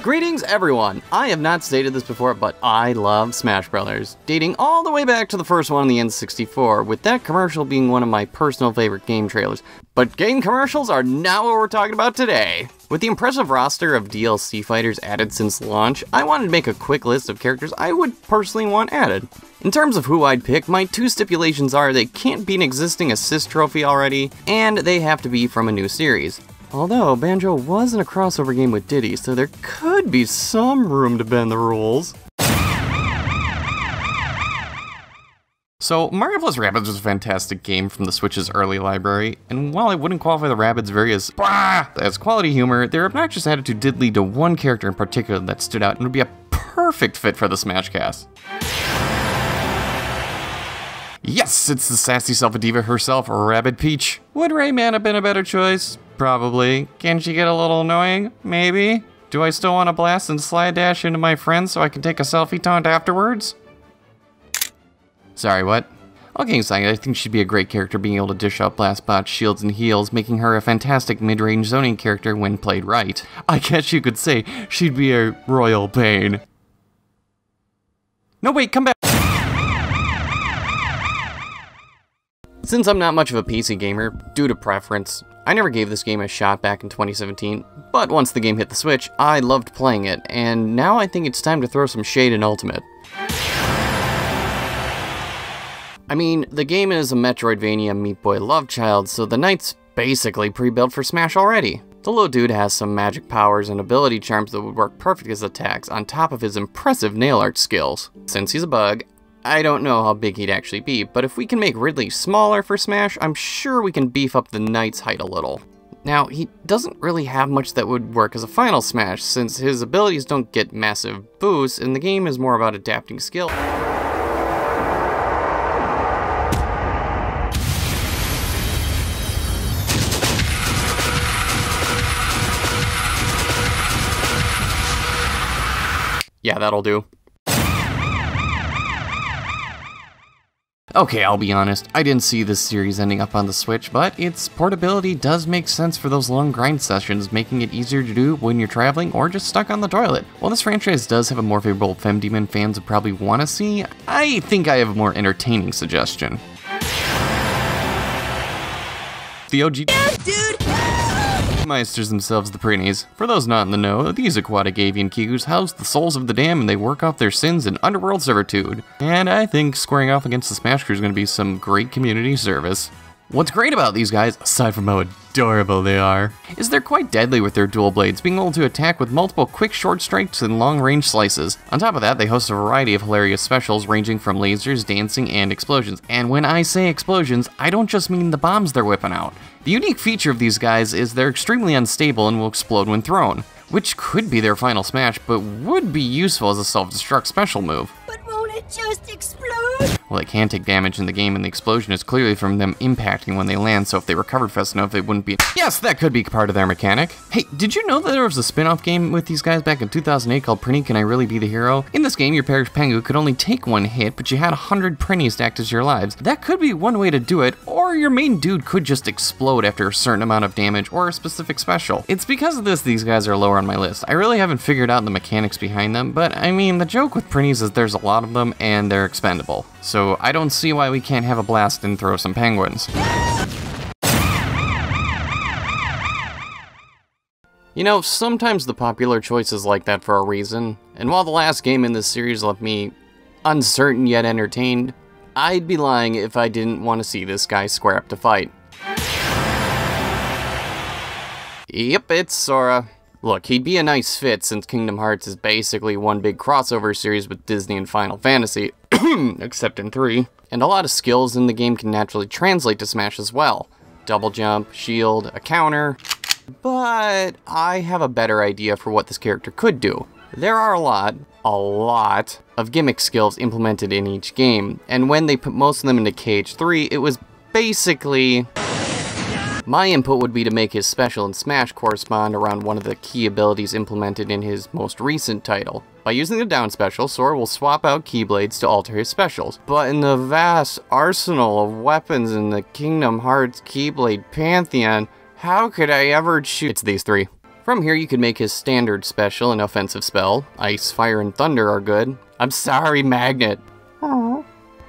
Greetings everyone! I have not stated this before, but I love Smash Brothers, dating all the way back to the first one on the N64, with that commercial being one of my personal favorite game trailers. But game commercials are not what we're talking about today! With the impressive roster of DLC fighters added since launch, I wanted to make a quick list of characters I would personally want added. In terms of who I'd pick, my two stipulations are they can't be an existing assist trophy already, and they have to be from a new series. Although, Banjo was in a crossover game with Diddy, so there could be some room to bend the rules. So, Mario+Rabbids was a fantastic game from the Switch's early library, and while I wouldn't qualify the Rabbids various as quality humor, their obnoxious attitude did lead to one character in particular that stood out and would be a perfect fit for the Smashcast. Yes, it's the sassy self-diva herself, Rabbid Peach. Would Rayman have been a better choice? Probably. Can she get a little annoying? Maybe. Do I still want to blast and slide dash into my friends so I can take a selfie taunt afterwards? Sorry, what? All kidding aside, I think she'd be a great character being able to dish out blast bots, shields, and heals, making her a fantastic mid-range zoning character when played right. I guess you could say she'd be a royal pain. No, wait, come back! Since I'm not much of a PC gamer, due to preference, I never gave this game a shot back in 2017, but once the game hit the Switch, I loved playing it, and now I think it's time to throw some shade in Ultimate. I mean, the game is a Metroidvania Meat Boy love child, so the knight's basically pre-built for Smash already. The little dude has some magic powers and ability charms that would work perfect as attacks on top of his impressive nail art skills. Since he's a bug, I don't know how big he'd actually be, but if we can make Ridley smaller for Smash, I'm sure we can beef up the knight's height a little. Now, he doesn't really have much that would work as a final Smash, since his abilities don't get massive boosts, and the game is more about adapting skill. Yeah, that'll do. Okay, I'll be honest, I didn't see this series ending up on the Switch, but its portability does make sense for those long grind sessions, making it easier to do when you're traveling or just stuck on the toilet. While this franchise does have a more favorable Femdemon fans would probably want to see, I think I have a more entertaining suggestion. The OG Meisters themselves, the Prinnies. For those not in the know, these aquatic avian kikus house the souls of the damned and they work off their sins in underworld servitude. And I think squaring off against the Smash Crew is going to be some great community service. What's great about these guys, aside from how adorable they are, is they're quite deadly with their dual blades, being able to attack with multiple quick short strikes and long-range slices. On top of that, they host a variety of hilarious specials ranging from lasers, dancing, and explosions. And when I say explosions, I don't just mean the bombs they're whipping out. The unique feature of these guys is they're extremely unstable and will explode when thrown, which could be their final smash, but would be useful as a self-destruct special move. But won't it just explode? Well, they can take damage in the game, and the explosion is clearly from them impacting when they land, so if they recovered fast enough, it wouldn't be— Yes, that could be part of their mechanic. Hey, did you know that there was a spin-off game with these guys back in 2008 called Prinny Can I Really Be the Hero? In this game, your parish Pengu could only take one hit, but you had 100 Prinnies stacked as your lives. That could be one way to do it, or your main dude could just explode after a certain amount of damage or a specific special. It's because of this these guys are lower on my list. I really haven't figured out the mechanics behind them, but I mean, the joke with Prinnies is there's a lot of them and they're expendable. So I don't see why we can't have a blast and throw some penguins. You know, sometimes the popular choice is like that for a reason, and while the last game in this series left me uncertain yet entertained, I'd be lying if I didn't want to see this guy square up to fight. Yep, it's Sora. Look, he'd be a nice fit since Kingdom Hearts is basically one big crossover series with Disney and Final Fantasy, except in 3. And a lot of skills in the game can naturally translate to Smash as well. Double jump, shield, a counter. But I have a better idea for what this character could do. There are a lot of gimmick skills implemented in each game, and when they put most of them into KH3, it was basically— my input would be to make his special in Smash correspond around one of the key abilities implemented in his most recent title. By using the down special, Sora will swap out Keyblades to alter his specials. But in the vast arsenal of weapons in the Kingdom Hearts Keyblade Pantheon, how could I ever choose? It's these three. From here, you can make his standard special an offensive spell. Ice, Fire, and Thunder are good. I'm sorry, Magnet. Aww.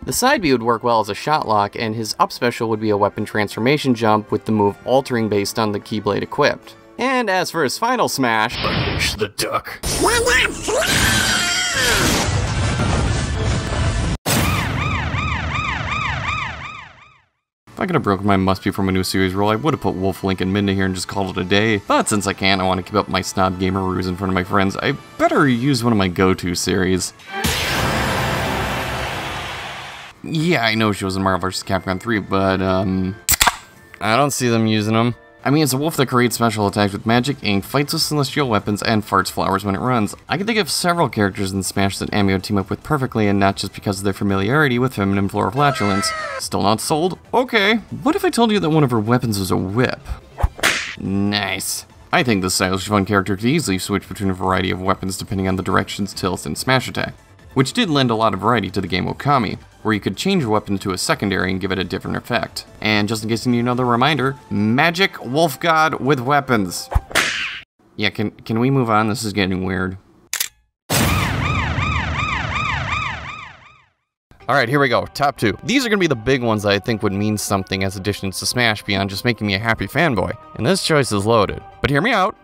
The side B would work well as a shot lock, and his up special would be a weapon transformation jump with the move altering based on the Keyblade equipped. And as for his final smash, Unleash the Duck. If I could have broken my must be from a new series rule, I would have put Wolf Link and Midna here and just called it a day. But since I can't, I want to keep up my snob gamer ruse in front of my friends, I better use one of my go-to series. Yeah, I know she was in Marvel vs. Capcom 3, but, I don't see them using them. I mean, it's a wolf that creates special attacks with magic, ink, fights with celestial weapons, and farts flowers when it runs. I can think of several characters in Smash that Amy would team up with perfectly, and not just because of their familiarity with feminine floral flatulence. Still not sold? Okay. What if I told you that one of her weapons was a whip? Nice. I think this stylish fun character could easily switch between a variety of weapons depending on the directions, tilts, and smash attack, which did lend a lot of variety to the game Okami, where you could change your weapon to a secondary and give it a different effect. And just in case you need another reminder, magic wolf god with weapons. Yeah, can we move on? This is getting weird. Alright, here we go, top 2. These are gonna be the big ones that I think would mean something as additions to Smash beyond just making me a happy fanboy. And this choice is loaded. But hear me out.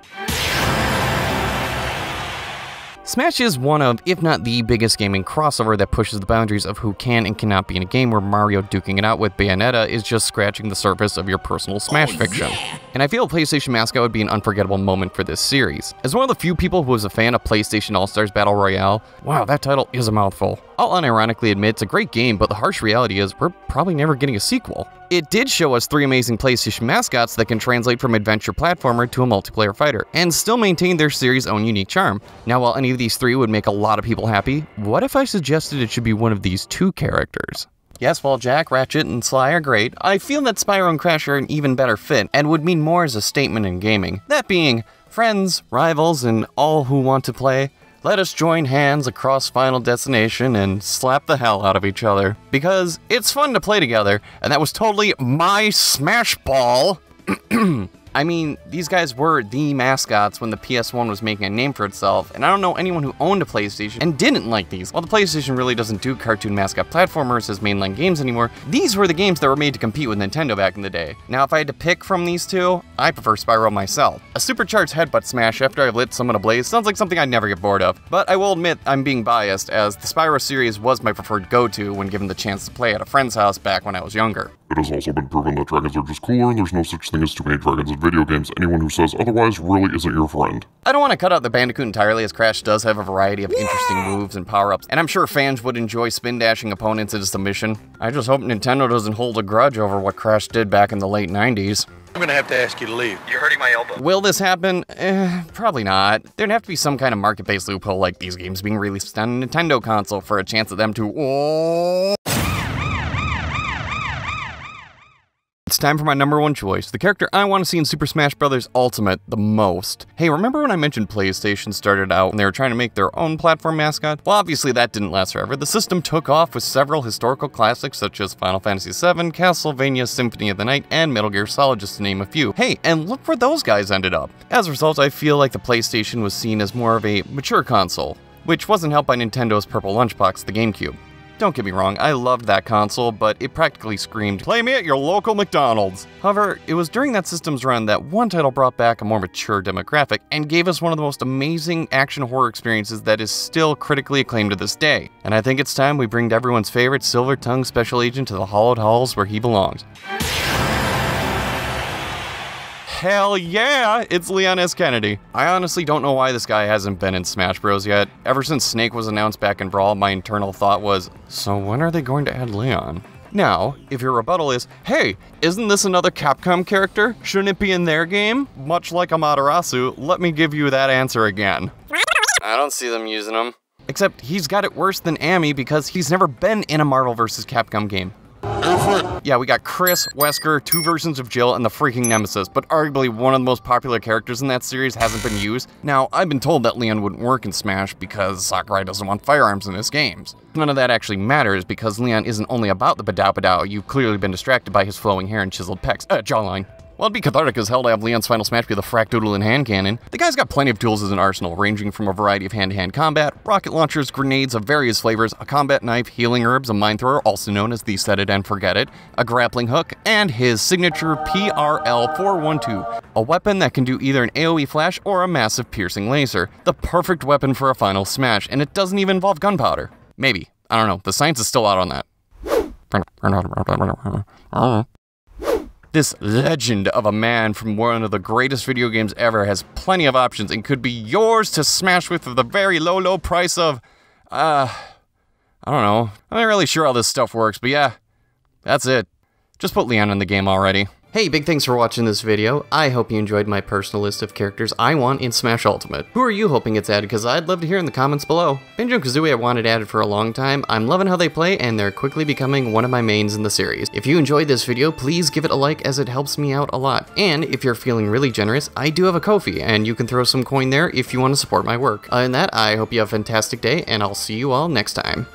Smash is one of, if not the biggest gaming crossover that pushes the boundaries of who can and cannot be in a game, where Mario duking it out with Bayonetta is just scratching the surface of your personal Smash fiction. Yeah. And I feel a PlayStation mascot would be an unforgettable moment for this series. As one of the few people who was a fan of PlayStation All-Stars Battle Royale, wow, that title is a mouthful. I'll unironically admit it's a great game, but the harsh reality is we're probably never getting a sequel. It did show us 3 amazing PlayStation mascots that can translate from adventure platformer to a multiplayer fighter, and still maintain their series' own unique charm. Now, while any of these 3 would make a lot of people happy, what if I suggested it should be one of these 2 characters? Yes, while Jack, Ratchet, and Sly are great, I feel that Spyro and Crash are an even better fit, and would mean more as a statement in gaming. That being, friends, rivals, and all who want to play, let us join hands across Final Destination and slap the hell out of each other. Because it's fun to play together, and that was totally my Smash Ball. I mean, these guys were the mascots when the PS1 was making a name for itself, and I don't know anyone who owned a PlayStation and didn't like these. While the PlayStation really doesn't do cartoon mascot platformers as mainline games anymore, these were the games that were made to compete with Nintendo back in the day. Now, if I had to pick from these 2, I prefer Spyro myself. A supercharged headbutt smash after I've lit someone ablaze sounds like something I'd never get bored of, but I will admit I'm being biased, as the Spyro series was my preferred go-to when given the chance to play at a friend's house back when I was younger. It has also been proven that dragons are just cooler, and there's no such thing as too many dragons in video games. Anyone who says otherwise really isn't your friend. I don't want to cut out the Bandicoot entirely, as Crash does have a variety of interesting moves and power-ups, and I'm sure fans would enjoy spin-dashing opponents into submission. I just hope Nintendo doesn't hold a grudge over what Crash did back in the late 90s. I'm gonna have to ask you to leave. You're hurting my elbow. Will this happen? Probably not. There'd have to be some kind of market-based loophole, like these games being released on a Nintendo console, for a chance at them to It's time for my number 1 choice, the character I want to see in Super Smash Bros. Ultimate the most. Hey, remember when I mentioned PlayStation started out and they were trying to make their own platform mascot? Well, obviously that didn't last forever. The system took off with several historical classics such as Final Fantasy VII, Castlevania Symphony of the Night, and Metal Gear Solid, just to name a few. Hey, and look where those guys ended up. As a result, I feel like the PlayStation was seen as more of a mature console, which wasn't helped by Nintendo's purple lunchbox, the GameCube. Don't get me wrong, I loved that console, but it practically screamed, "Play me at your local McDonald's." However, it was during that system's run that one title brought back a more mature demographic and gave us one of the most amazing action horror experiences that is still critically acclaimed to this day. And I think it's time we bring everyone's favorite silver-tongued special agent to the hollowed halls where he belongs. Hell yeah, it's Leon S. Kennedy. I honestly don't know why this guy hasn't been in Smash Bros. Yet. Ever since Snake was announced back in Brawl, my internal thought was, so when are they going to add Leon? Now, if your rebuttal is, hey, isn't this another Capcom character? Shouldn't it be in their game? Much like Amaterasu, let me give you that answer again. I don't see them using him. Except he's got it worse than Amy because he's never been in a Marvel vs. Capcom game. Yeah, we got Chris, Wesker, 2 versions of Jill, and the freaking Nemesis, but arguably one of the most popular characters in that series hasn't been used. Now, I've been told that Leon wouldn't work in Smash because Sakurai doesn't want firearms in his games. None of that actually matters because Leon isn't only about the badao-badao, you've clearly been distracted by his flowing hair and chiseled pecs, jawline. Well, it'd be cathartic as hell to have Leon's final smash be the Fractoodle and hand cannon. The guy's got plenty of tools as an arsenal, ranging from a variety of hand-to-hand combat, rocket launchers, grenades of various flavors, a combat knife, healing herbs, a mine thrower, also known as the Set It and Forget It, a grappling hook, and his signature PRL-412, a weapon that can do either an AoE flash or a massive piercing laser. The perfect weapon for a final smash, and it doesn't even involve gunpowder. Maybe. I don't know. The science is still out on that. This legend of a man from one of the greatest video games ever has plenty of options and could be yours to smash with for the very low price of, I don't know. I'm not really sure how this stuff works, but yeah, that's it. Just put Leon in the game already. Hey, big thanks for watching this video. I hope you enjoyed my personal list of characters I want in Smash Ultimate. Who are you hoping gets added? Because I'd love to hear in the comments below. Banjo-Kazooie I've wanted added for a long time. I'm loving how they play, and they're quickly becoming one of my mains in the series. If you enjoyed this video, please give it a like as it helps me out a lot. And if you're feeling really generous, I do have a Ko-fi, and you can throw some coin there if you want to support my work. Other than that, I hope you have a fantastic day, and I'll see you all next time.